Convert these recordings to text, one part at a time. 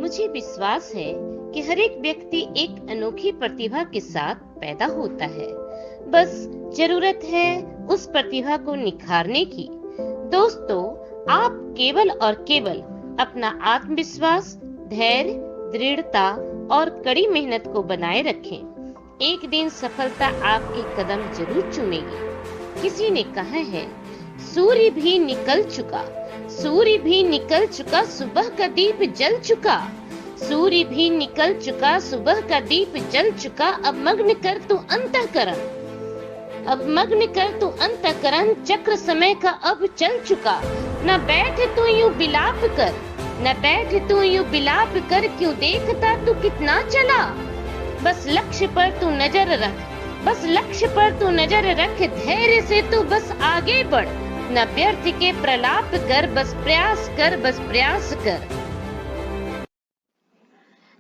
मुझे विश्वास है कि हर एक व्यक्ति एक अनोखी प्रतिभा के साथ पैदा होता है। बस जरूरत है उस प्रतिभा को निखारने की। दोस्तों, आप केवल और केवल अपना आत्मविश्वास, धैर्य, दृढ़ता और कड़ी मेहनत को बनाए रखें। एक दिन सफलता आपके कदम जरूर चूमेगी। किसी ने कहा है, सूर्य भी निकल चुका, सूर्य भी निकल चुका, सुबह का दीप जल चुका। सूर्य भी निकल चुका, सुबह का दीप जल चुका। अब मग्न कर तू अंतःकरण, अब मग्न कर तू अंतःकरण, चक्र समय का अब चल चुका। न बैठ तू यूं बिलाप कर, न बैठ तू यूं बिलाप कर, क्यों देखता तू कितना चला। बस लक्ष्य पर तू नजर रख, बस लक्ष्य पर तू नजर रख, धैर्य से तू बस आगे बढ़। न व्यर्थ के प्रलाप कर, बस प्रयास कर, बस प्रयास कर।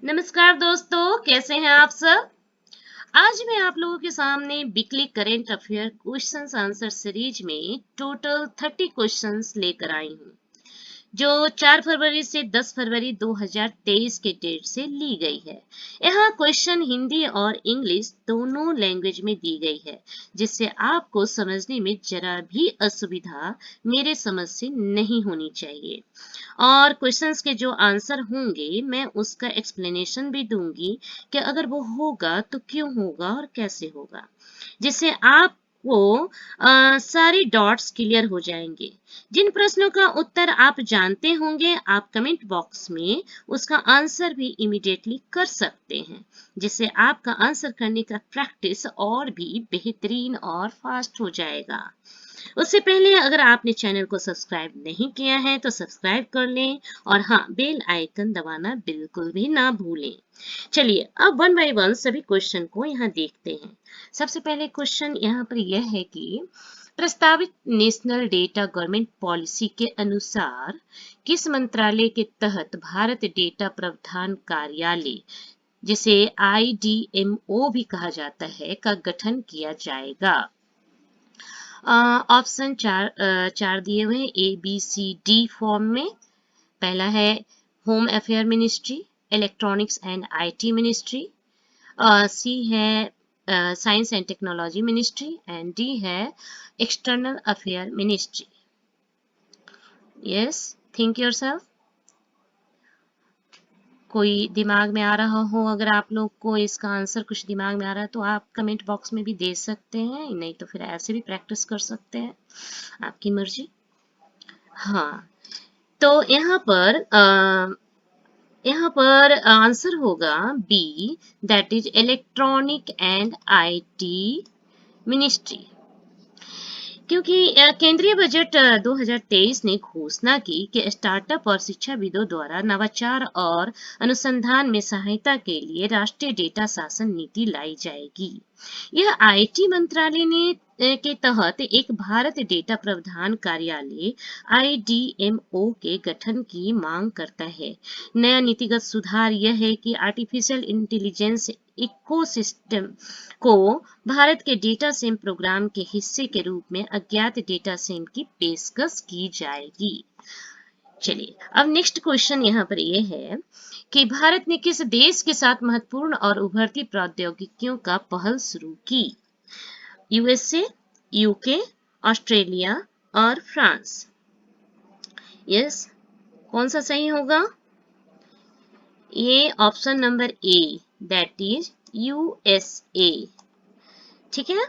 नमस्कार दोस्तों, कैसे हैं आप सब। आज मैं आप लोगों के सामने weekly current affair questions answer series में टोटल 30 क्वेश्चंस लेकर आई हूँ, जो 4 फरवरी से 10 फरवरी 2023 के डेट से ली गई है। यहाँ क्वेश्चन हिंदी और इंग्लिश दोनों लैंग्वेज में दी गई है, जिससे आपको समझने में जरा भी असुविधा मेरे समझ से नहीं होनी चाहिए। और क्वेश्चंस के जो आंसर होंगे मैं उसका एक्सप्लेनेशन भी दूंगी कि अगर वो होगा तो क्यों होगा और कैसे होगा, जिससे आप वो सारे डॉट्स क्लियर हो जाएंगे। जिन प्रश्नों का उत्तर आप जानते होंगे, आप कमेंट बॉक्स में उसका आंसर भी इमीडिएटली कर सकते हैं, जिससे आपका आंसर करने का प्रैक्टिस और भी बेहतरीन और फास्ट हो जाएगा। उससे पहले अगर आपने चैनल को सब्सक्राइब नहीं किया है तो सब्सक्राइब कर लें, और हाँ, बेल आइकन दबाना बिल्कुल भी ना भूलें। चलिए अब वन बाय वन सभी क्वेश्चन को यहाँ देखते हैं। सबसे पहले क्वेश्चन यहाँ पर यह है कि प्रस्तावित नेशनल डेटा गवर्नमेंट पॉलिसी के अनुसार किस मंत्रालय के तहत भारत डेटा प्रावधान कार्यालय, जिसे IDMO भी कहा जाता है, का गठन किया जाएगा। ऑप्शन चार दिए हुए हैं ABCD फॉर्म में। पहला है home affair ministry, electronics and IT ministry, C है science and technology ministry, and D है external affair ministry. Yes, think yourself. कोई दिमाग में आ रहा हो, अगर आप लोग को इसका आंसर कुछ दिमाग में आ रहा है तो आप कमेंट बॉक्स में भी दे सकते हैं, नहीं तो फिर ऐसे भी प्रैक्टिस कर सकते हैं, आपकी मर्जी। हाँ, तो यहाँ पर आंसर होगा B, that is electronic and IT ministry. क्योंकि केंद्रीय बजट 2023 ने घोषणा की कि स्टार्टअप और शिक्षाविदों द्वारा नवाचार और अनुसंधान में सहायता के लिए राष्ट्रीय डेटा शासन नीति लाई जाएगी। यह IT मंत्रालय ने के तहत एक भारत डेटा प्रावधान कार्यालय IDMO के गठन की मांग करता है। नया नीतिगत सुधार यह है कि आर्टिफिशियल इंटेलिजेंस इकोसिस्टम को भारत के डेटा सेम प्रोग्राम के हिस्से के रूप में अज्ञात डेटा सेम की पेशकश की जाएगी। चलिए अब नेक्स्ट क्वेश्चन यहाँ पर यह है कि भारत ने किस देश के साथ महत्वपूर्ण और उभरती प्रौद्योगिकियों का पहल शुरू की। USA, UK, ऑस्ट्रेलिया और फ्रांस। यस, कौन सा सही होगा। ये option number A, that is USA। ठीक है,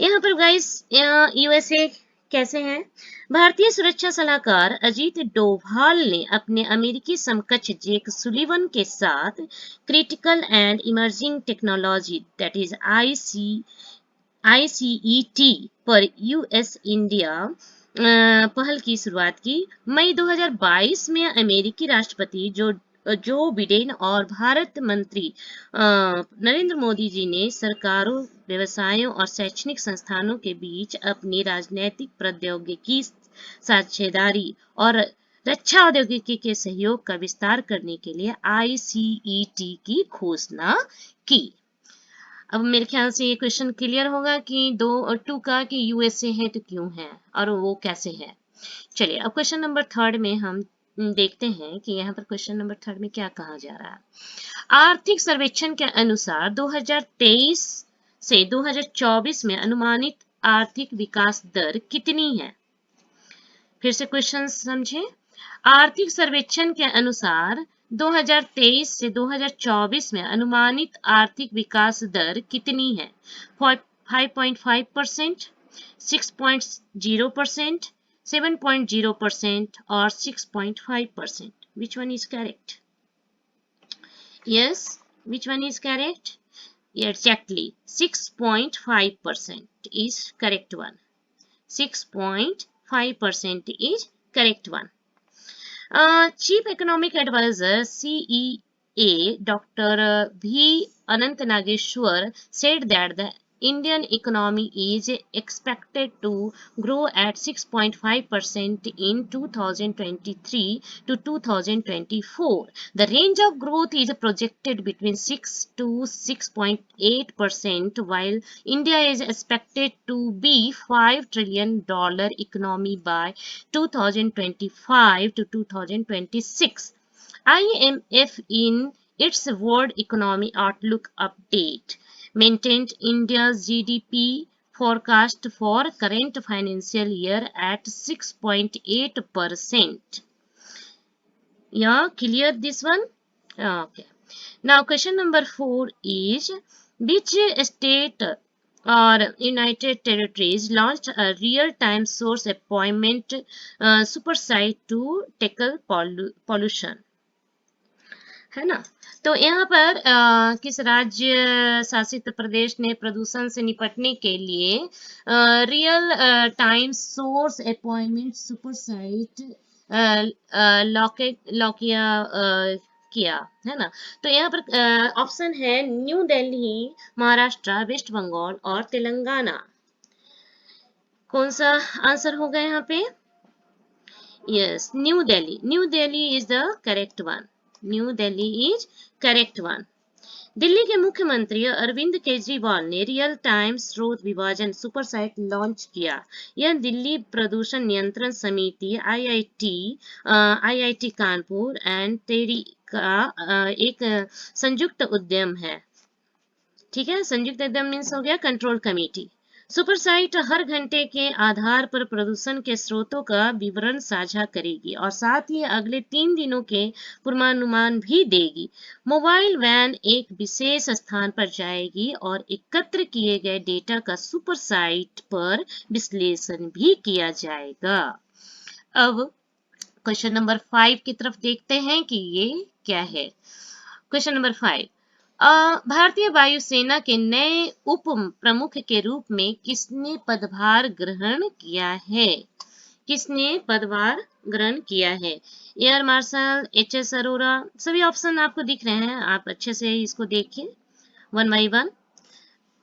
यहाँ पर गाइस USA कैसे हैं। भारतीय सुरक्षा सलाहकार अजीत डोभाल ने अपने अमेरिकी समकक्ष जेक सुलिवन के साथ critical and emerging technology that is ICET पर US इंडिया पहल की शुरुआत की। मई 2022 में अमेरिकी राष्ट्रपति जो बिडेन और भारत मंत्री नरेंद्र मोदी जी ने सरकारों, व्यवसायों और शैक्षणिक संस्थानों के बीच अपनी राजनैतिक प्रौद्योगिकी साझेदारी और रक्षा औद्योगिकी के सहयोग का विस्तार करने के लिए ICET की घोषणा की। अब मेरे ख्याल से ये क्वेश्चन क्लियर होगा कि 2 और 2 का कि USA है तो क्यों है और वो कैसे है। चलिए अब क्वेश्चन नंबर 3 में हम देखते हैं कि यहाँ पर क्वेश्चन नंबर 3 में क्या कहा जा रहा है। आर्थिक सर्वेक्षण के अनुसार 2023 से 2024 में अनुमानित आर्थिक विकास दर कितनी है? फिर से क्वेश्चन समझें। आर्थिक सर्वेक्षण के अनुसार 2023 से 2024 में अनुमानित आर्थिक विकास दर कितनी है? 5.5%, 6.0%, 7.0% और 6.5%. Which one is correct? Yes, which one is correct? Exactly, 6.5% is correct one. 6.5% is correct one. Chief Economic Advisor CEA Dr. V. Anant Nageshwar said that the Indian economy is expected to grow at 6.5% in 2023 to 2024. The range of growth is projected between 6 to 6.8%, while India is expected to be $5 trillion economy by 2025 to 2026. IMF, in its World Economy Outlook update, maintained India's GDP forecast for current financial year at 6.8%. Yeah, clear this one? Okay. Now question number 4 is, which state or United Territories launched a real-time source appointment super site to tackle pollution? है ना। तो यहाँ पर किस राज्य शासित प्रदेश ने प्रदूषण से निपटने के लिए real time source appointment super site लॉकिया किया, है ना। तो यहाँ पर ऑप्शन है न्यू दिल्ली, महाराष्ट्र, वेस्ट बंगाल और तेलंगाना। कौन सा आंसर होगा यहाँ पे? Yes, New Delhi. New Delhi is the correct one. New Delhi is correct one. Delhi के मुख्यमंत्री अरविंद केजरीवाल ने रियल टाइम स्रोत विभाजन सुपर साइट लॉन्च किया। यह दिल्ली प्रदूषण नियंत्रण समिति आईआईटी कानपुर एंड टेरी का एक संयुक्त उद्यम है। ठीक है, संयुक्त उद्यम मीन्स हो गया कंट्रोल कमेटी। सुपर साइट हर घंटे के आधार पर प्रदूषण के स्रोतों का विवरण साझा करेगी और साथ ही अगले 3 दिनों के पूर्वानुमान भी देगी। मोबाइल वैन एक विशेष स्थान पर जाएगी और एकत्र किए गए डेटा का सुपर साइट पर विश्लेषण भी किया जाएगा। अब क्वेश्चन नंबर 5 की तरफ देखते हैं कि ये क्या है। क्वेश्चन नंबर 5, भारतीय वायुसेना के नए उप प्रमुख के रूप में किसने पदभार ग्रहण किया है? किसने पदभार ग्रहण किया है? Air marshal HS Arora. सभी ऑप्शन आपको दिख रहे हैं, आप अच्छे से इसको देखिए वन बाई वन।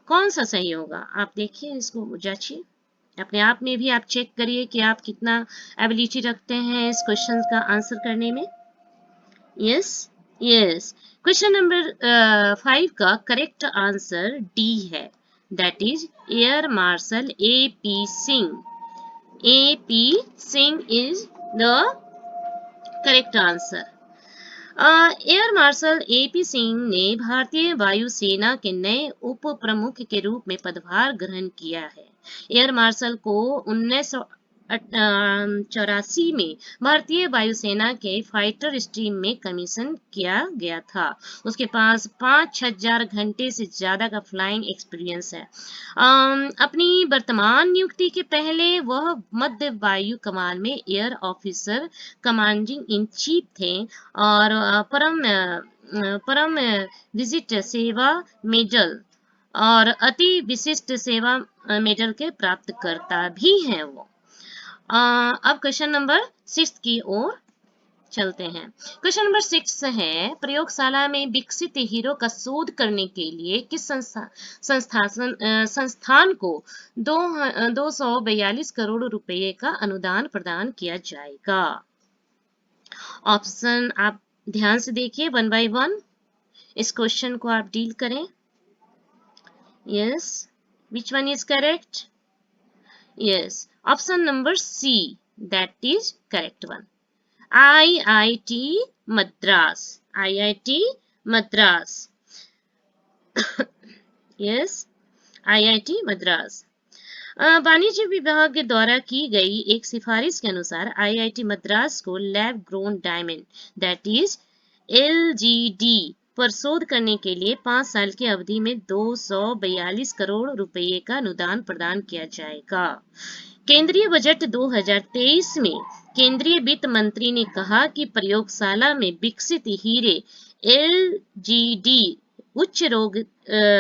कौन सा सही होगा आप देखिए, इसको जांचिए, अपने आप में भी आप चेक करिए कि आप कितना एबिलिटी रखते हैं इस क्वेश्चन का आंसर करने में। यस यस, क्वेश्चन नंबर 5 का करेक्ट आंसर डी है, that is Air Marshal A P. Singh. A P. Singh is the correct answer. Air Marshal A P. Singh ने भारतीय वायुसेना के नए उप प्रमुख के रूप में पदभार ग्रहण किया है। एयर मार्शल को 1984 में भारतीय वायुसेना के फाइटर स्ट्रीम में कमीशन किया गया था। उसके पास 5000 घंटे से ज्यादा का फ्लाइंग एक्सपीरियंस है। अपनी वर्तमान नियुक्ति के पहले वह मध्य वायु कमान में air officer commanding in chief थे और परम विशिष्ट सेवा मेडल और अति विशिष्ट सेवा मेडल के प्राप्तकर्ता भी हैं वो। अब क्वेश्चन नंबर 6 की ओर चलते हैं। क्वेश्चन नंबर 6 है, प्रयोगशाला में विकसित हीरो का शोध करने के लिए किस संस्थान को 242 करोड़ रुपए का अनुदान प्रदान किया जाएगा? ऑप्शन आप ध्यान से देखिए वन बाय वन, इस क्वेश्चन को आप डील करें। Yes, which one is correct? Yes, option number C, that is correct one. IIT Madras, IIT Madras, yes, IIT Madras. वाणिज्य विभाग द्वारा की गई एक सिफारिश के अनुसार IIT मद्रास को lab grown diamond that is LGD पर शोध करने के लिए 5 साल की अवधि में 242 करोड़ रुपए का अनुदान प्रदान किया जाएगा। केंद्रीय बजट 2023 में केंद्रीय वित्त मंत्री ने कहा कि प्रयोगशाला में विकसित हीरे LGD उच्च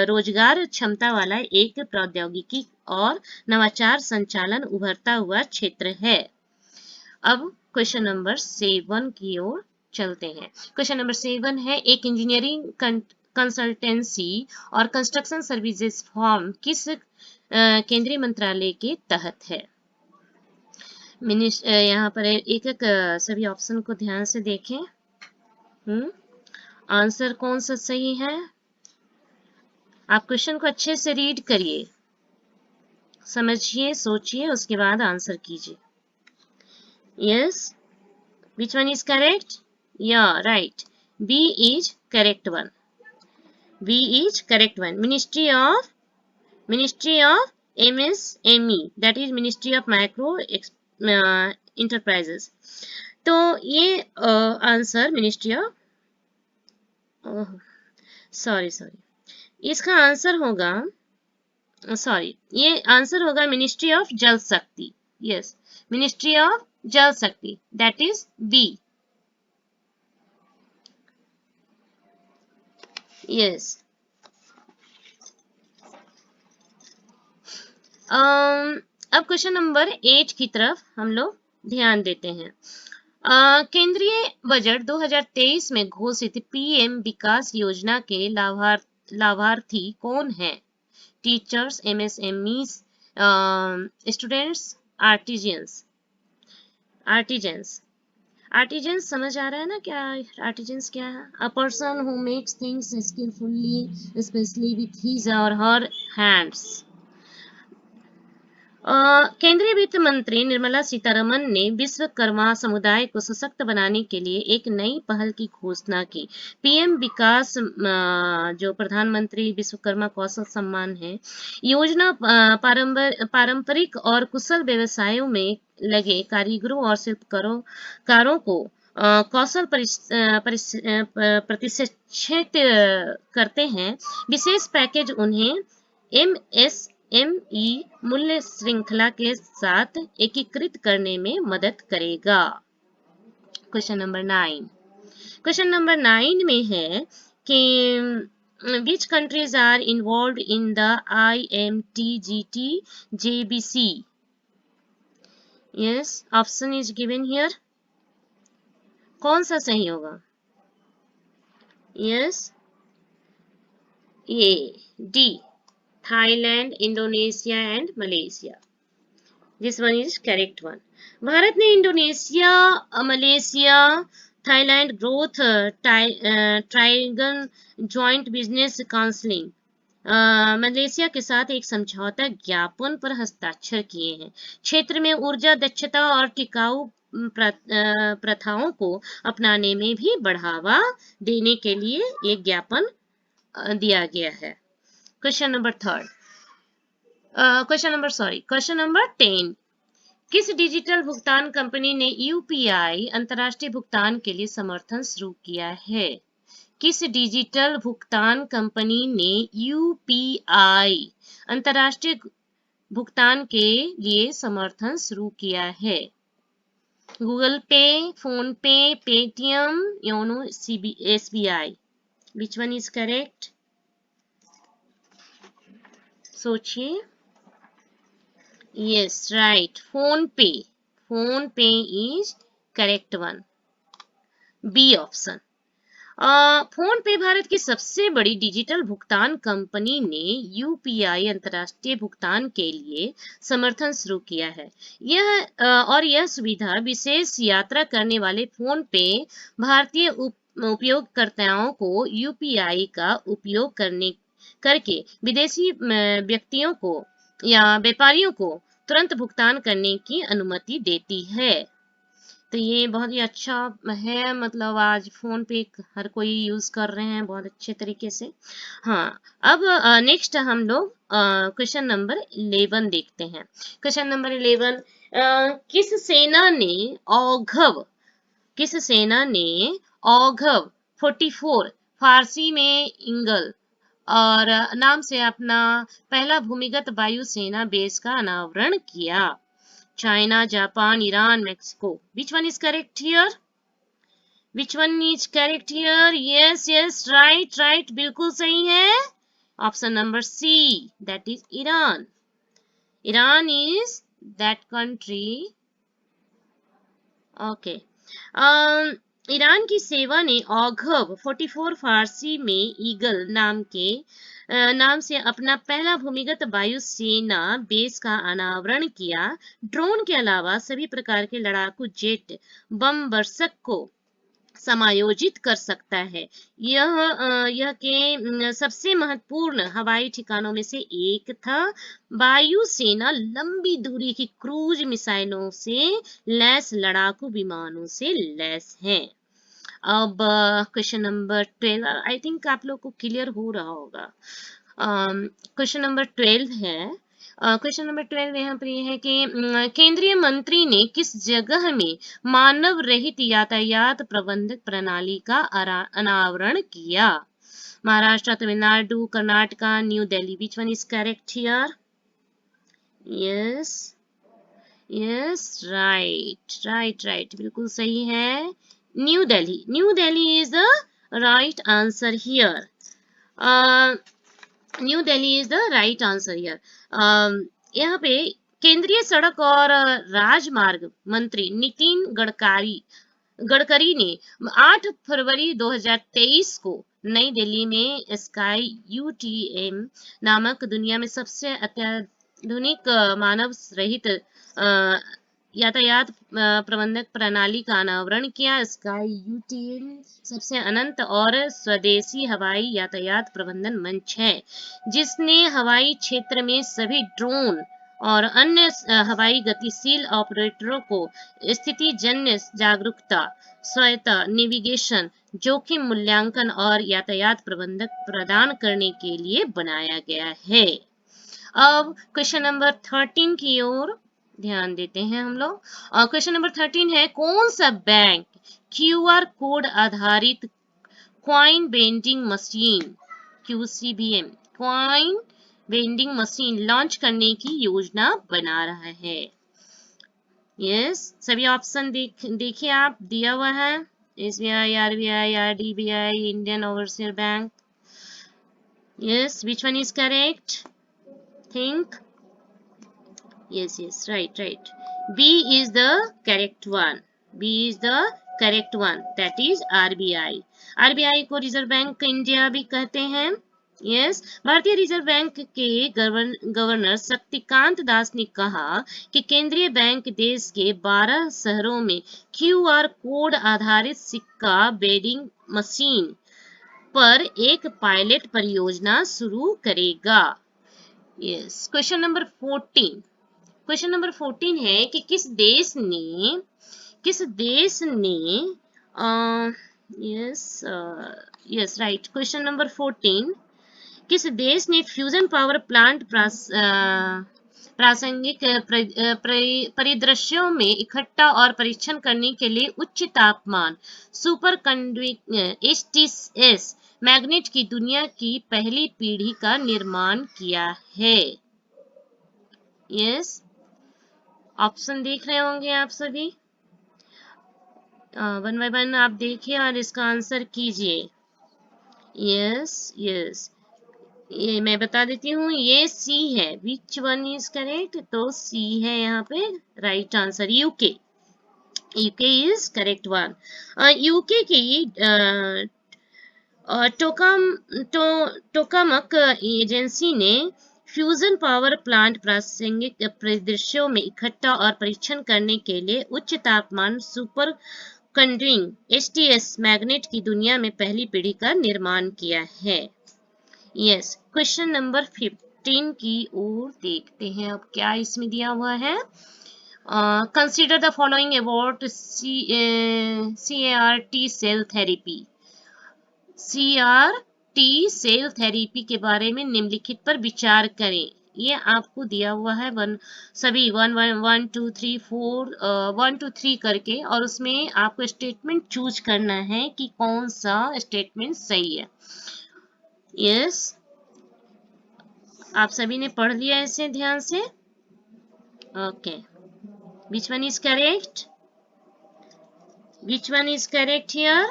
रोजगार क्षमता वाला एक प्रौद्योगिकी और नवाचार संचालन उभरता हुआ क्षेत्र है। अब क्वेश्चन नंबर 7 की ओर चलते हैं। क्वेश्चन नंबर 7 है, एक इंजीनियरिंग कंसल्टेंसी और कंस्ट्रक्शन सर्विसेज फर्म किस केंद्रीय मंत्रालय के तहत है? यहाँ पर एक एक सभी ऑप्शन को ध्यान से देखें। आंसर कौन सा सही है? आप क्वेश्चन को अच्छे से रीड करिए, समझिए, सोचिए, उसके बाद आंसर कीजिए। Yes, which one is correct? Yeah, right. B is correct one. B is correct one. Ministry of MSME, that is Ministry of Micro Enterprises. तो ये आंसर मिनिस्ट्री ऑफ सॉरी इसका आंसर होगा, ये आंसर होगा ministry of जल शक्ति। Yes, ministry of जल शक्ति, दैट इज बी। यस, अब क्वेश्चन नंबर 8 की तरफ हम लोग ध्यान देते हैं। केंद्रीय बजट 2023 में घोषित पीएम विकास योजना के लाभार्थी कौन है? टीचर्स, MSMEs, स्टूडेंट्स, आर्टिजन्स समझ आ रहा है ना? क्या आर्टिजन्स क्या है? A person who makes things skilfully specially with his और हर हैंड्स। केंद्रीय वित्त मंत्री निर्मला सीतारमन ने विश्वकर्मा समुदाय को सशक्त बनाने के लिए एक नई पहल की घोषणा की। पीएम विकास जो प्रधानमंत्री विश्वकर्मा कौशल सम्मान है, योजना पारंपरिक और कुशल व्यवसायों में लगे कारीगरों और शिल्पकारों को कौशल प्रतिष्ठित करते हैं। विशेष पैकेज उन्हें MSME मूल्य श्रृंखला के साथ एकीकृत करने में मदद करेगा। क्वेश्चन नंबर 9 में है कि which countries are involved in the IMTGT JBC? Yes, option is given here. कौन सा सही होगा? Yes, A, D, Thailand, Indonesia and Malaysia. This one is correct one. Bharat ने Indonesia, Malaysia, Thailand growth triangle joint business counselling Malaysia के साथ एक समझौता ज्ञापन पर हस्ताक्षर किए हैं। क्षेत्र में ऊर्जा दक्षता और टिकाऊ प्रथाओं को अपनाने में भी बढ़ावा देने के लिए एक ज्ञापन दिया गया है। क्वेश्चन नंबर 10, किस डिजिटल भुगतान कंपनी ने यूपीआई अंतर्राष्ट्रीय भुगतान के लिए समर्थन शुरू किया है? किस डिजिटल भुगतान कंपनी ने यूपीआई अंतर्राष्ट्रीय भुगतान के लिए समर्थन शुरू किया है? गूगल पे, फोन पे, Paytm, YONO SBI। Which one is correct? सोचिए। Yes, right. फोन पे is correct one. B option. Phone पे भारत की सबसे बड़ी डिजिटल भुगतान कंपनी ने यूपीआई अंतर्राष्ट्रीय भुगतान के लिए समर्थन शुरू किया है। यह सुविधा विशेष यात्रा करने वाले फोन पे भारतीय उपयोगकर्ताओं को यूपीआई का उपयोग करके विदेशी व्यक्तियों को या व्यापारियों को तुरंत भुगतान करने की अनुमति देती है। तो ये बहुत ही अच्छा है, मतलब आज फोन पे हर कोई यूज कर रहे हैं बहुत अच्छे तरीके से। हाँ, अब नेक्स्ट हम लोग क्वेश्चन नंबर 11 देखते हैं। क्वेश्चन नंबर 11, औघव किस सेना ने औघव 44 फारसी में इंगल और नाम से अपना पहला भूमिगत वायु सेना बेस का अनावरण किया? China, Japan, Iran, Mexico. Which one is correct here? Which one is correct here? Yes, yes, right, right, बिल्कुल सही है। Option number C, that is Iran. Iran is that country. Okay. Iran की सेवा ने औघव 44 फारसी में ईगल नाम से अपना पहला भूमिगत वायु सेना बेस का अनावरण किया। ड्रोन के अलावा सभी प्रकार के लड़ाकू जेट बम वर्षक को समायोजित कर सकता है। यह के सबसे महत्वपूर्ण हवाई ठिकानों में से एक था। वायुसेना लंबी दूरी की क्रूज मिसाइलों से लैस लड़ाकू विमानों से लैस है। अब क्वेश्चन नंबर 12, आई थिंक आप लोग को क्लियर हो रहा होगा। क्वेश्चन नंबर 12 है। क्वेश्चन नंबर 12 यहाँ पर यह है कि केंद्रीय मंत्री ने किस जगह में मानव रहित यातायात प्रबंधक प्रणाली का अनावरण किया? Maharashtra, Tamil Nadu, Karnataka, new Delhi. Which one is correct here? Yes, yes, right, right, right, बिल्कुल सही है। New Delhi, New Delhi is the right answer here. New Delhi is the right answer here. यहाँ पे केंद्रीय सड़क और राजमार्ग मंत्री नितिन गडकरी ने 8 फरवरी 2023 को नई दिल्ली में स्काई यूटीएम नामक दुनिया में सबसे अत्याधुनिक मानव रहित यातायात प्रबंधक प्रणाली का अनावरण किया। स्काई यूटीएम सबसे अनंत और स्वदेशी हवाई यातायात प्रबंधन मंच है, जिसने हवाई क्षेत्र में सभी ड्रोन और अन्य हवाई गतिशील ऑपरेटरों को स्थिति जन्य जागरूकता, स्वायत्ता, नेविगेशन, जोखिम मूल्यांकन और यातायात प्रबंधक प्रदान करने के लिए बनाया गया है। अब क्वेश्चन नंबर 13 की ओर ध्यान देते हैं हम लोग। क्वेश्चन नंबर 13 है, कौन सा बैंक क्यूआर कोड आधारित coin vending machine QCBM coin vending machine launch करने की योजना बना रहा है? यस, सभी ऑप्शन देखिए आप, दिया हुआ है। SBI, RBI, RDBI, Indian overseas bank. Yes, which one is correct? Think. Yes, yes, right, right. B is the correct one. B is the correct one. That is RBI. RBI को reserve bank India भी कहते हैं। Yes, भारतीय reserve bank के governor Shaktikanta Das ने कहा कि केंद्रीय बैंक देश के 12 शहरों में QR कोड आधारित सिक्का वेंडिंग मशीन पर एक पायलट परियोजना शुरू करेगा। Yes, question number 14। Question number 14 है कि किस देश ने यस राइट, क्वेश्चन नंबर 14, किस देश ने फ्यूजन पावर प्लांट प्रासंगिक परिदृश्यों में इकट्ठा और परीक्षण करने के लिए उच्च तापमान सुपर कंडक्टिंग HTS मैग्नेट की दुनिया की पहली पीढ़ी का निर्माण किया है? यस, ऑप्शन देख रहे होंगे आप सभी, वन बाय वन आप देखिए और इसका आंसर कीजिए। यस, यस, ये मैं बता देती हूँ, ये सी है। विच वन इज करेक्ट? तो सी है यहाँ पे right answer. UK is correct one. UK की टोकामक एजेंसी ने फ्यूजन पावर प्लांट प्रासंगिक परिदृश्यों में इकट्ठा और परीक्षण करने के लिए उच्च तापमान सुपर कंडक्टिंग HTS मैग्नेट की दुनिया में पहली पीढ़ी का निर्माण किया है। यस, क्वेश्चन नंबर 15 की ओर देखते हैं अब क्या इसमें दिया हुआ है। Consider the following about CAR-T cell therapy. CAR-T cell therapy के बारे में निम्नलिखित पर विचार करें। ये आपको दिया हुआ है सभी 1 2 3 करके, और उसमें आपको स्टेटमेंट चूज करना है कि कौन सा स्टेटमेंट सही है। यस, आप सभी ने पढ़ लिया इसे ध्यान से? Okay, which one is correct? Which one is correct here?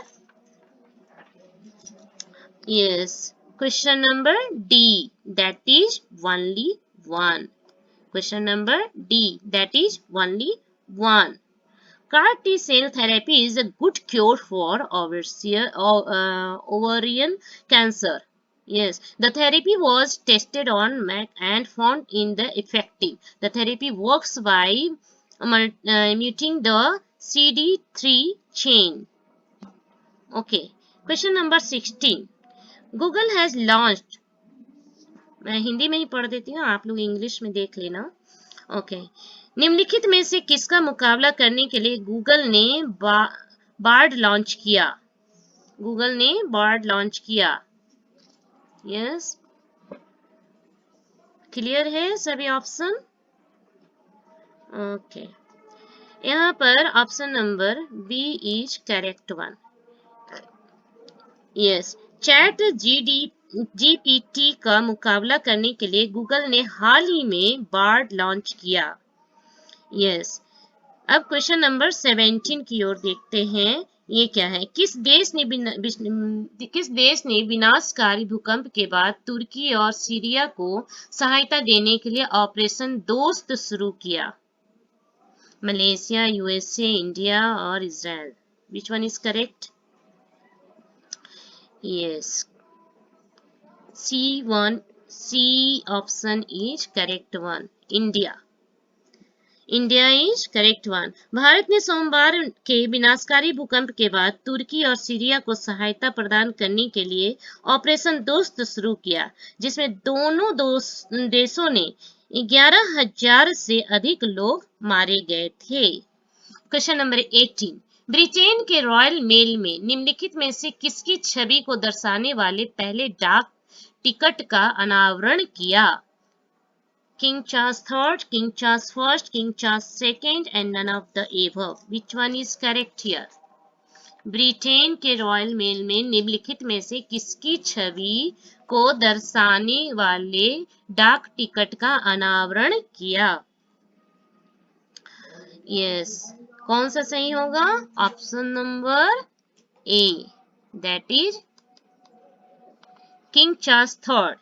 Yes, question number D, that is only one. Question number D, that is only one. CAR T cell therapy is a good cure for ovarian cancer. Yes, the therapy was tested on Mac and found in the effective. The therapy works by mutating the CD3 chain. Okay, question number 16. Google has launched, मैं हिंदी में ही पढ़ देती हूँ, आप लोग English में देख लेना। ओके, निम्नलिखित में से किसका मुकाबला करने के लिए गूगल ने बार्ड लॉन्च किया? गूगल ने बार्ड लॉन्च किया। यस, क्लियर है सभी ऑप्शन? ओके, यहाँ पर option number B is correct one. Yes, ChatGPT का मुकाबला करने के लिए गूगल ने हाल ही में बार्ड लॉन्च किया। यस, अब क्वेश्चन नंबर 17 की ओर देखते हैं। ये क्या है? किस देश ने विनाशकारी भूकंप के बाद तुर्की और सीरिया को सहायता देने के लिए ऑपरेशन दोस्त शुरू किया? मलेशिया, यूएसए, इंडिया और Israel. Which one is correct? Yes, C option is correct one. India is correct one. Bharat ने सोमवार के विनाशकारी भूकंप के बाद तुर्की और सीरिया को सहायता प्रदान करने के लिए ऑपरेशन दोस्त शुरू किया, जिसमें दोनों देशों ने 11,000 से अधिक लोग मारे गए थे। Question number 18। ब्रिटेन के रॉयल मेल में निम्नलिखित में से किसकी छवि को दर्शाने वाले पहले डाक टिकट का अनावरण किया? King Charles III, king Charles I, king Charles II and none of the above. Which one is correct here? Britain के रॉयल मेल में निम्नलिखित में से किसकी छवि को दर्शाने वाले डाक टिकट का अनावरण किया? यस, कौन सा सही होगा? Option number A, that is king Charles III।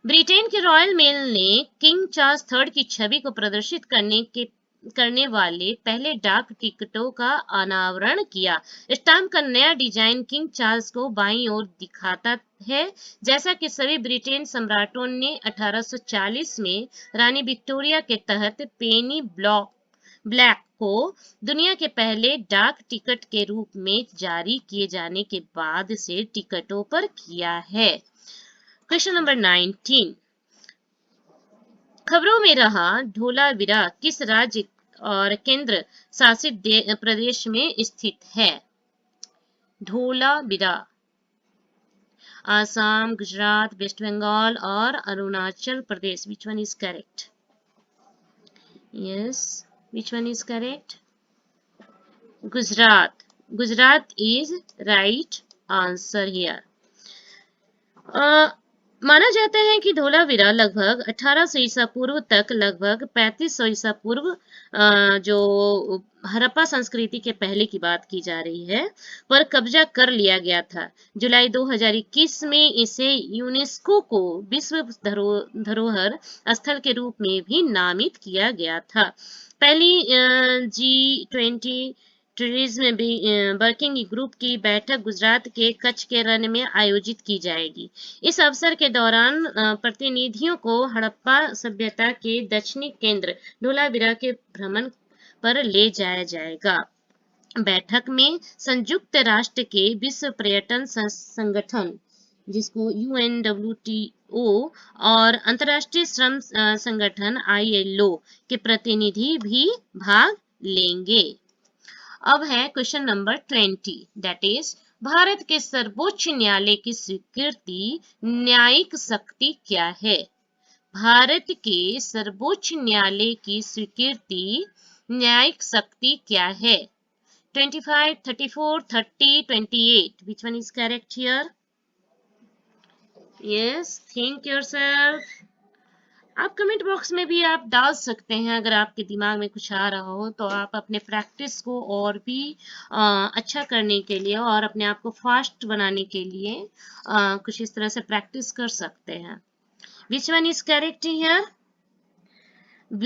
Britain के रॉयल मेल ने किंग चार्ल्स III की छवि को प्रदर्शित करने वाले पहले डाक टिकटों का अनावरण किया। स्टाम्प का नया डिजाइन किंग चार्ल्स को बाईं ओर दिखाता है, जैसा कि सभी ब्रिटेन सम्राटों ने 1840 में रानी विक्टोरिया के तहत पेनी ब्लैक को दुनिया के पहले डाक टिकट के रूप में जारी किए जाने के बाद से टिकटों पर किया है। Question number 19। खबरों में रहा धोलावीरा किस राज्य और केंद्र शासित प्रदेश में स्थित है? धोलावीरा आसाम, गुजरात, वेस्ट बंगाल और Arunachal Pradesh. Which one is correct? Yes, which one is correct? Gujarat is right answer here. माना जाता है कि धोलावीरा लगभग 1800 ईसा पूर्व तक लगभग 3500 ईसा पूर्व जो हड़प्पा संस्कृति के पहले की बात की जा रही है पर कब्जा कर लिया गया था। जुलाई 2021 में इसे यूनेस्को को विश्व धरोहर स्थल के रूप में भी नामित किया गया था। पहली G20 टूरिज्म वर्किंग ग्रुप की बैठक गुजरात के कच्छ के रण में आयोजित की जाएगी। इस अवसर के दौरान प्रतिनिधियों को हड़प्पा सभ्यता के दक्षिणी केंद्र धोलावीरा के भ्रमण पर ले जाया जाएगा। बैठक में संयुक्त राष्ट्र के विश्व पर्यटन संगठन जिसको UNWTO और अंतर्राष्ट्रीय श्रम संगठन ILO के प्रतिनिधि भी भाग लेंगे। अब है question number 20, that is Bharat के सर्वोच्च न्यायालय की स्वीकृति न्यायिक शक्ति क्या है? भारत के सर्वोच्च न्यायालय की स्वीकृति न्यायिक शक्ति क्या है? 25, 34, 30, 28. Which one is correct here? Yes, think yourself. आप कमेंट बॉक्स में भी आप डाल सकते हैं, अगर आपके दिमाग में कुछ आ रहा हो तो आप अपने प्रैक्टिस को और भी अच्छा करने के लिए और अपने आप को फास्ट बनाने के लिए कुछ इस तरह से प्रैक्टिस कर सकते हैं। Which one is correct here? B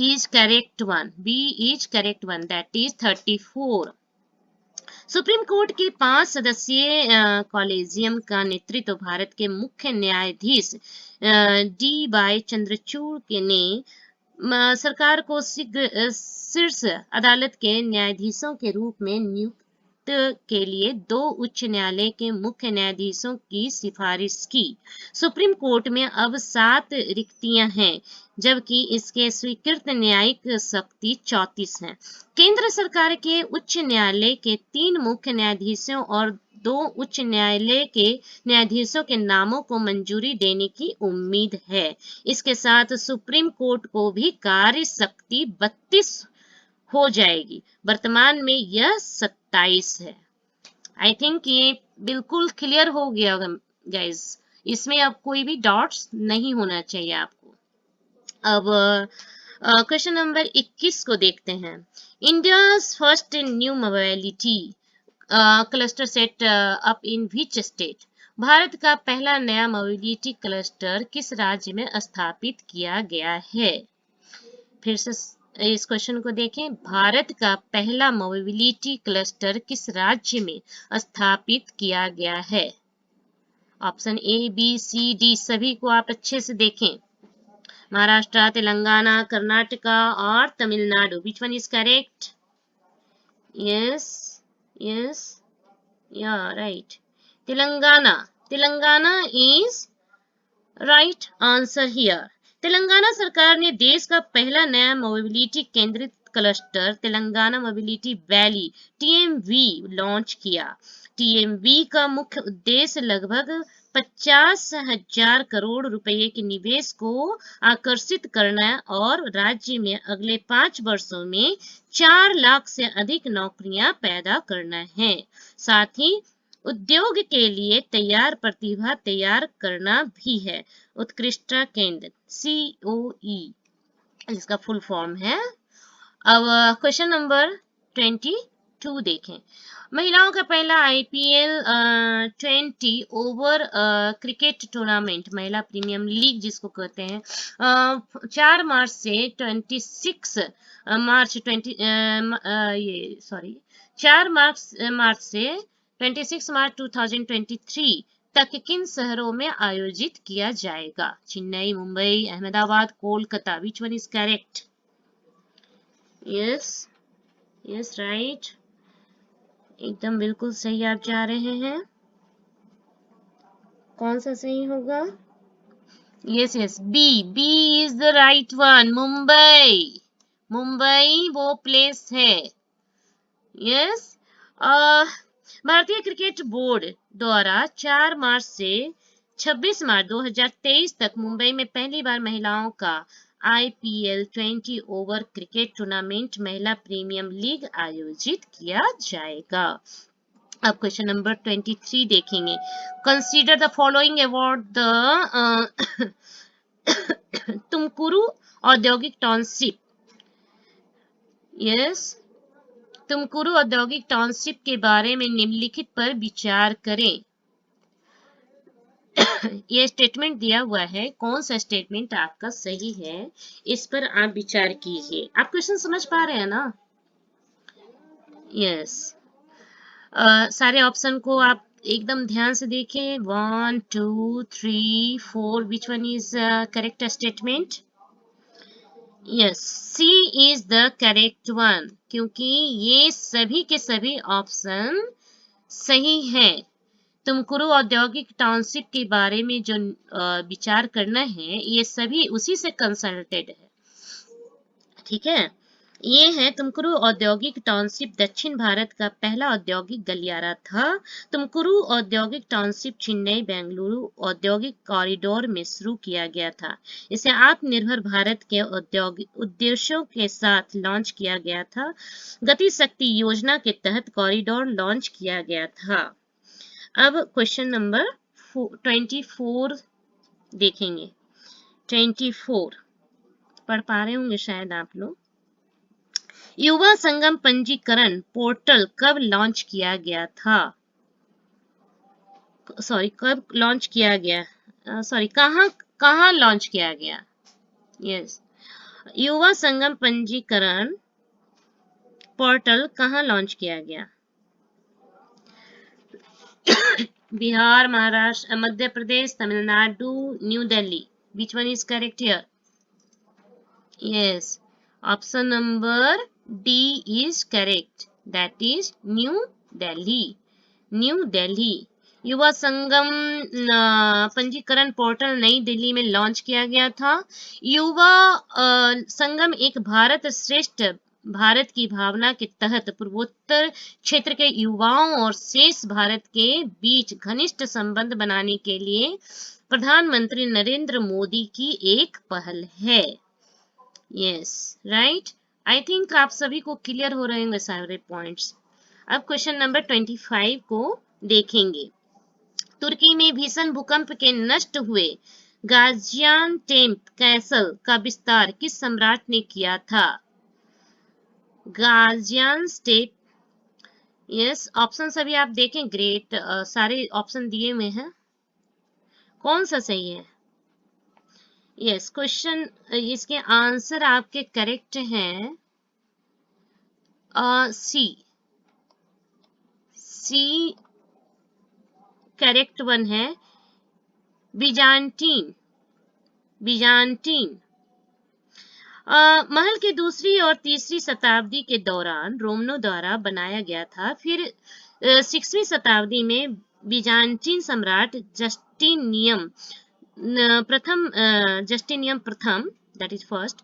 is correct one. B is correct one. That is 34. Supreme court के 5 सदस्यीय कॉलेजियम का नेतृत्व भारत के मुख्य न्यायाधीश D. चंद्रचूड़ ने सरकार को शीर्ष अदालत के न्यायाधीशों के रूप में नियुक्त के लिए 2 उच्च न्यायालय के मुख्य न्यायाधीशों की सिफारिश की। सुप्रीम कोर्ट में अब 7 रिक्तियां हैं, जबकि इसके स्वीकृत न्यायिक शक्ति 34 है। केंद्र सरकार के उच्च न्यायालय के 3 मुख्य न्यायाधीशों और 2 उच्च न्यायालय के न्यायाधीशों के नामों को मंजूरी देने की उम्मीद है। इसके साथ सुप्रीम कोर्ट को भी कार्य शक्ति 32 हो जाएगी। वर्तमान में यह 27 है। आई थिंक ये बिल्कुल क्लियर हो गया गाइस, इसमें अब कोई भी डाउट्स नहीं होना चाहिए आपको। अब क्वेश्चन नंबर 21 को देखते हैं। India's first new mobility cluster set up in which state? Bharat का पहला नया मोबिलिटी क्लस्टर किस राज्य में स्थापित किया गया है? फिर से इस क्वेश्चन को देखें। भारत का पहला मोबिलिटी क्लस्टर किस राज्य में स्थापित किया गया है? Option A, B, C, D सभी को आप अच्छे से देखें। महाराष्ट्र, तेलंगाना, कर्नाटका और Tamil Nadu. Which one is correct? Yes, yes, yeah, right. Telangana is right answer here. Telangana सरकार ने देश का पहला नया मोबिलिटी केंद्रित cluster Telangana mobility valley TMV launch किया। TMV का मुख्य उद्देश्य लगभग 50,000 करोड़ रुपए के निवेश को आकर्षित करना और राज्य में अगले 5 वर्षों में 4 लाख से अधिक नौकरियां पैदा करना है। साथ ही उद्योग के लिए तैयार प्रतिभा तैयार करना भी है। उत्कृष्ट केंद्र COE जिसका फुल फॉर्म है। अब क्वेश्चन नंबर 22 देखें। महिलाओं का पहला IPL 20 ओवर क्रिकेट टूर्नामेंट महिला प्रीमियम लीग जिसको कहते हैं 4 मार्च से 26 मार्च 4 मार्च से 26 मार्च 2023 तक किन शहरों में आयोजित किया जाएगा? चेन्नई, मुंबई, अहमदाबाद, कोलकाता। विच one is correct? Yes, yes, right, एकदम बिल्कुल सही आप जा रहे हैं। कौन सा सही होगा? Yes, yes, B is the right one. Mumbai वो प्लेस है। यस, भारतीय क्रिकेट बोर्ड द्वारा 4 मार्च से 26 मार्च 2023 तक मुंबई में पहली बार महिलाओं का IPL 20 ओवर क्रिकेट टूर्नामेंट महिला प्रीमियम लीग आयोजित किया जाएगा। अब क्वेश्चन नंबर 23 देखेंगे। Consider the following award the Tumakuru औद्योगिक टाउनशिप। यस, तुमकुरू औद्योगिक टाउनशिप के बारे में निम्नलिखित पर विचार करें। यह स्टेटमेंट दिया हुआ है, कौन सा स्टेटमेंट आपका सही है इस पर आप विचार कीजिए। आप क्वेश्चन समझ पा रहे हैं ना? यस, सारे ऑप्शन को आप एकदम ध्यान से देखें। 1, 2, 3, 4 विच one is correct statement? Yes, C is the correct one, क्योंकि ये सभी के सभी ऑप्शन सही हैं। तुमकुरू औद्योगिक टाउनशिप के बारे में जो विचार करना है, ये सभी उसी से कंसल्टेड है। ठीक है, ये है तुमकुरू औद्योगिक टाउनशिप दक्षिण भारत का पहला औद्योगिक गलियारा था। तुमकुरू औद्योगिक टाउनशिप चेन्नई बेंगलुरु औद्योगिक कॉरिडोर में शुरू किया गया था। इसे आत्मनिर्भर भारत के औद्योगिक उद्देश्यों के साथ लॉन्च किया गया था। गति शक्ति योजना के तहत कॉरिडोर लॉन्च किया गया था। अब क्वेश्चन नंबर 24 देखेंगे। 24 पढ़ पा रहे होंगे शायद आप लोग। युवा संगम पंजीकरण पोर्टल कब लॉन्च किया गया था? सॉरी, कब लॉन्च किया गया? सॉरी, कहाँ लॉन्च किया गया? यस, युवा संगम पंजीकरण पोर्टल कहाँ लॉन्च किया गया? Bihar, Maharashtra, Madhya Pradesh, Tamil Nadu, New Delhi. Which one is correct here? Yes, option number D is correct. That is New Delhi. New Delhi. Yuva Sangam पंजीकरण पोर्टल नई दिल्ली में लॉन्च किया गया था। युवा संगम एक भारत श्रेष्ठ भारत की भावना के तहत पूर्वोत्तर क्षेत्र के युवाओं और शेष भारत के बीच घनिष्ठ संबंध बनाने के लिए प्रधानमंत्री नरेंद्र मोदी की एक पहल है। Yes, right. आई थिंक आप सभी को क्लियर हो रहे होंगे सारे पॉइंट्स। अब क्वेश्चन नंबर 25 को देखेंगे। तुर्की में भीषण भूकंप के नष्ट हुए गाजियान्टेप कैसल का विस्तार किस सम्राट ने किया था? गाजियान्टेप। यस, ऑप्शन सभी आप देखें। ग्रेट, सारे ऑप्शन दिए हुए हैं, कौन सा सही है? यस, क्वेश्चन इसके आंसर आपके करेक्ट हैं। सी करेक्ट वन है। बिजान्टीन। महल के दूसरी और तीसरी शताब्दी के दौरान रोमनों द्वारा बनाया गया था। फिर 6वीं शताब्दी में बिजान्टीन सम्राट जस्टिनियन प्रथम दैट इज फर्स्ट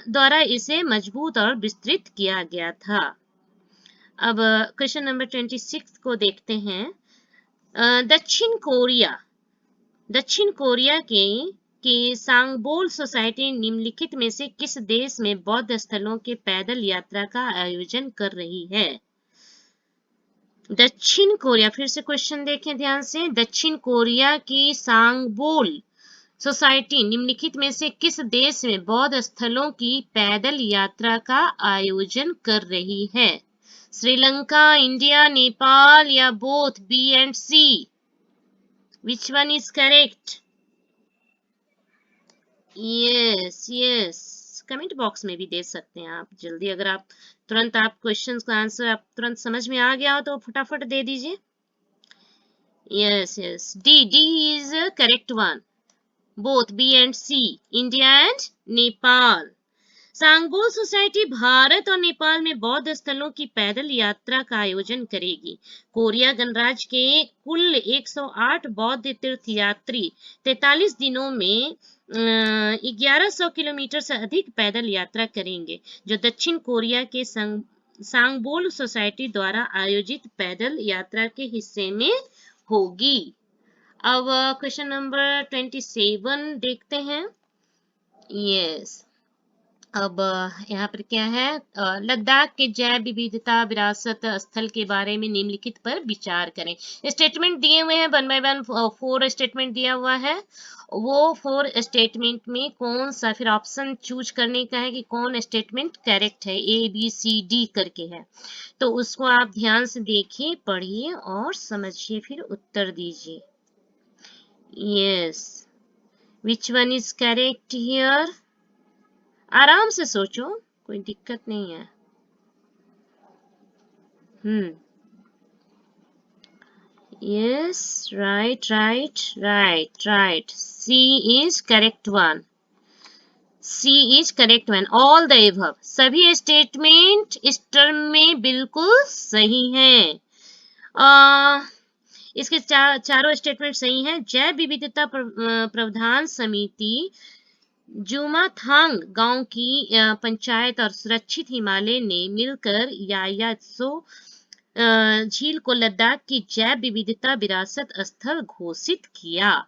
द्वारा इसे मजबूत और विस्तृत किया गया था। अब क्वेश्चन नंबर 26 को देखते हैं। दक्षिण कोरिया के सांगबोल सोसाइटी निम्नलिखित में से किस देश में बौद्ध स्थलों के पैदल यात्रा का आयोजन कर रही है? दक्षिण कोरिया, फिर से क्वेश्चन देखें ध्यान से। दक्षिण कोरिया की सांगबोल सोसाइटी निम्नलिखित में से किस देश में बौद्ध स्थलों की पैदल यात्रा का आयोजन कर रही है? श्रीलंका, इंडिया, नेपाल या both? B and C. Which one is correct? Yes, comment box में भी दे सकते हैं आप जल्दी। अगर आप तुरंत आप क्वेश्चंस का आंसर आप तुरंत समझ में आ गया हो तो फटाफट दे दीजिए। Yes, D is correct one. Both B and C, India and Nepal. सांगबोल सोसाइटी भारत और नेपाल में बौद्ध स्थलों की पैदल यात्रा का आयोजन करेगी। कोरिया गणराज्य के कुल 108 बौद्ध तीर्थयात्री 43 दिनों में 1100 किलोमीटर से अधिक पैदल यात्रा करेंगे, जो दक्षिण कोरिया के सांगबोल सोसाइटी द्वारा आयोजित पैदल यात्रा के हिस्से में होगी। अब क्वेश्चन नंबर 27 देखते हैं। यस, अब यहाँ पर क्या है? लद्दाख के जैव विविधता विरासत स्थल के बारे में निम्नलिखित पर विचार करें। स्टेटमेंट दिए हुए हैं 1 by 1 4 स्टेटमेंट दिया हुआ है। वो 4 स्टेटमेंट में कौन सा, फिर ऑप्शन चूज करने का है कि कौन स्टेटमेंट करेक्ट है। ABCD करके है, तो उसको आप ध्यान से देखिए, पढ़िए और समझिए, फिर उत्तर दीजिए। Yes, which one is correct here? आराम से सोचो, कोई दिक्कत नहीं है। Yes, right. C is correct one. All the above, सभी स्टेटमेंट इस टर्म में बिल्कुल सही हैं। इसके चारों स्टेटमेंट सही हैं। जैव विविधता प्रावधान समिति जुमाथांग गांव की पंचायत और सुरक्षित हिमालय ने मिलकर यायात्सो झील को लद्दाख की जैव विविधता विरासत स्थल घोषित किया।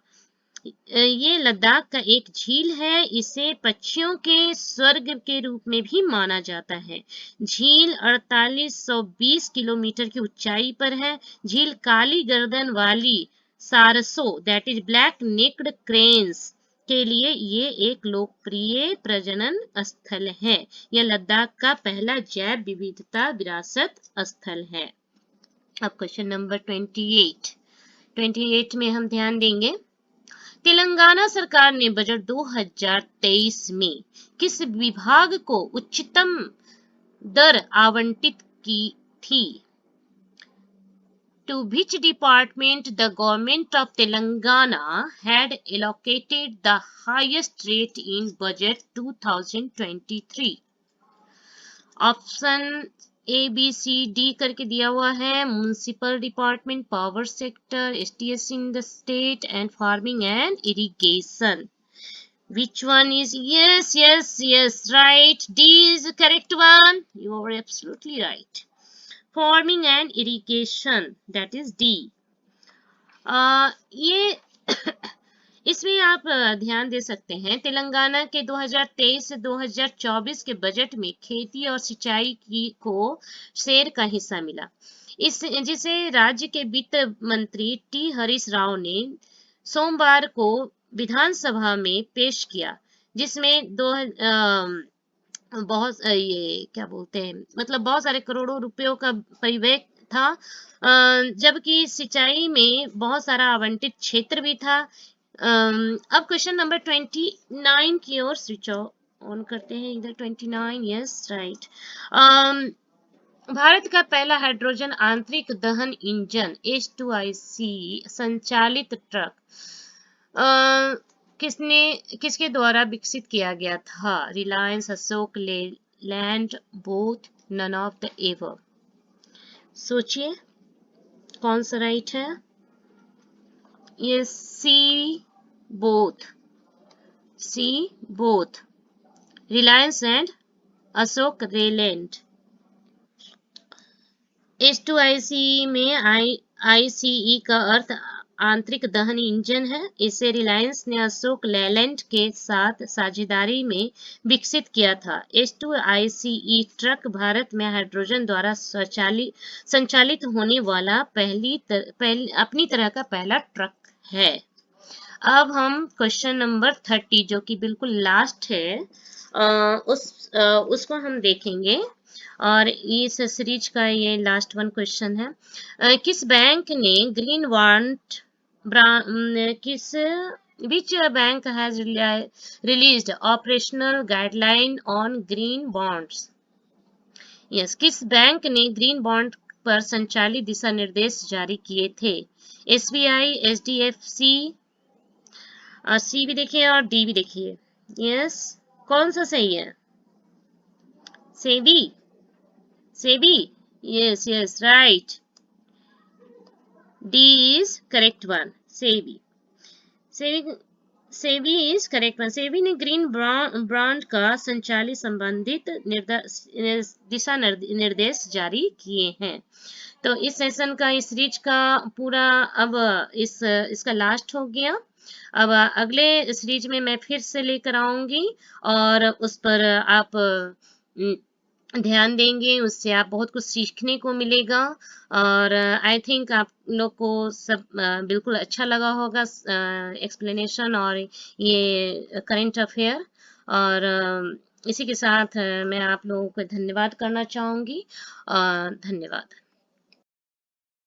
ये लद्दाख का एक झील है। इसे पक्षियों के स्वर्ग के रूप में भी माना जाता है। झील 4820 किलोमीटर की ऊंचाई पर है। झील काली गर्दन वाली सारसों that is black necked cranes के लिए ये एक लोकप्रिय प्रजनन स्थल है। यह लद्दाख का पहला जैव विविधता विरासत स्थल है। अब क्वेश्चन नंबर 28 में हम ध्यान देंगे। तेलंगाना सरकार ने बजट 2023 में किस विभाग को उच्चतम दर आवंटित की थी? To which department the government of Telangana had allocated the highest rate in budget 2023? Option A B C D करके दिया हुआ है। Municipal department, power sector, STS in the state and farming and irrigation. Which one is yes, right. D is the correct one. You are absolutely right. Farming and irrigation, that is D. ये इसमें आप ध्यान दे सकते हैं। तेलंगाना के 2023 से 2024 के budget में खेती और सिंचाई को शेर का हिस्सा मिला, जिसे राज्य के वित्त मंत्री टी हरीश राव ने सोमवार को विधानसभा में पेश किया, जिसमें बहुत ये क्या बोलते हैं, मतलब बहुत सारे करोड़ों रुपयों का परिव्यय था, जबकि सिंचाई में बहुत सारा आवंटित क्षेत्र भी था। अब क्वेश्चन नंबर 29 की ओर स्विच ऑन करते हैं। इधर 29, यस राइट। भारत का पहला हाइड्रोजन आंतरिक दहन इंजन H2IC संचालित ट्रक किसके द्वारा विकसित किया गया था? Reliance, Ashok Leyland, both, none of the above. सोचिए कौन सा राइट है? ये C both, Reliance and Ashok Leyland. H2IC में ICE का अर्थ आंतरिक दहन इंजन है। इसे रिलायंस ने अशोक लेलैंड के साथ साझेदारी में विकसित किया था। H2ICE ट्रक भारत में हाइड्रोजन द्वारा संचालित होने वाला अपनी तरह का पहला ट्रक है। अब हम क्वेश्चन नंबर 30 जो कि बिल्कुल लास्ट है, उसको हम देखेंगे और इस सीरीज का ये लास्ट वन क्वेश्चन है। किस बैंक ने green bond which bank has released operational guideline on green bonds? Yes, किस बैंक ने ग्रीन बॉन्ड पर संचालित दिशा निर्देश जारी किए थे? SBI, HDFC, सी भी देखिए और डी भी देखिए। यस, कौन सा सही है? SEBI, yes, right. D is correct one. SEBI is correct one. SEBI ने ग्रीन बॉन्ड का संचालित संबंधित दिशा निर्देश जारी किए हैं। तो इस सेशन का, इस सीरीज का पूरा अब इसका लास्ट हो गया। अब अगले सीरीज में मैं फिर से लेकर आऊंगी और उस पर आप ध्यान देंगे, उससे आप बहुत कुछ सीखने को मिलेगा और आई थिंक आप लोग को सब बिल्कुल अच्छा लगा होगा एक्सप्लेनेशन और ये करंट अफेयर। और इसी के साथ मैं आप लोगों को धन्यवाद करना चाहूँगी। धन्यवाद।